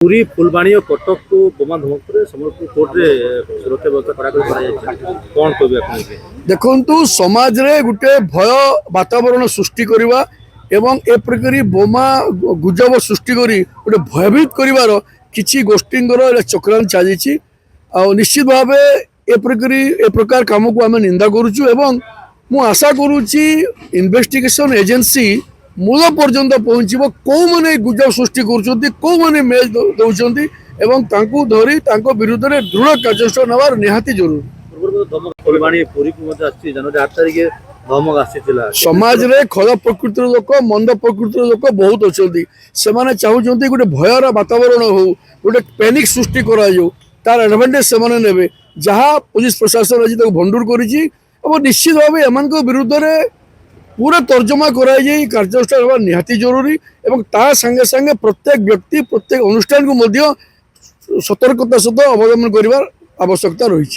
पुरी फुलबाणी और कटक को बोमा धमक सम्बलपुर कोर्ट रे सुरक्षा व्यवस्था कौन कहे देखु समाज रे गुटे भय वातावरण सृष्टि करवा एवं ए प्रकार बोमा गुजब सृष्टि करी गोटे भयभीत करिवार किछि गोष्ठींकर चक्रांत चली निश्चित भाव ए प्रकार काम को आम निंदा करुचु एवं मु आशा करुच्ची इन्वेस्टिगेशन एजेंसी मूल पर्यंत पहुँचब कौ मैंने गुजब सृष्टि कर मेल दौरान एवं तांकु धरी तांको विरुद्ध में दृढ़ कार्यानुष्ठान नवार निहाती जरूरी। फुलबाणी पुरी को जनवरी 8 तारिख धमक आसीला समाज रे खराब प्रकृतिर लोक मंद प्रकृतिर लोक बहुत अच्छे से चाहते गोटे भयर वातावरण हो गोटे पैनिक सृष्टि तार एडभांटेज से ने जहाँ पुलिस प्रशासन आज भंडूर कर निश्चित भाव एम विरुद्ध में पूरा तर्जमा कराई कार्यानुष्ठान होगा निहाती जरूरी एवं ता संगे संगे प्रत्येक व्यक्ति प्रत्येक अनुष्ठान को सतर्कता सहित अवलम्बन कर आवश्यकता रही।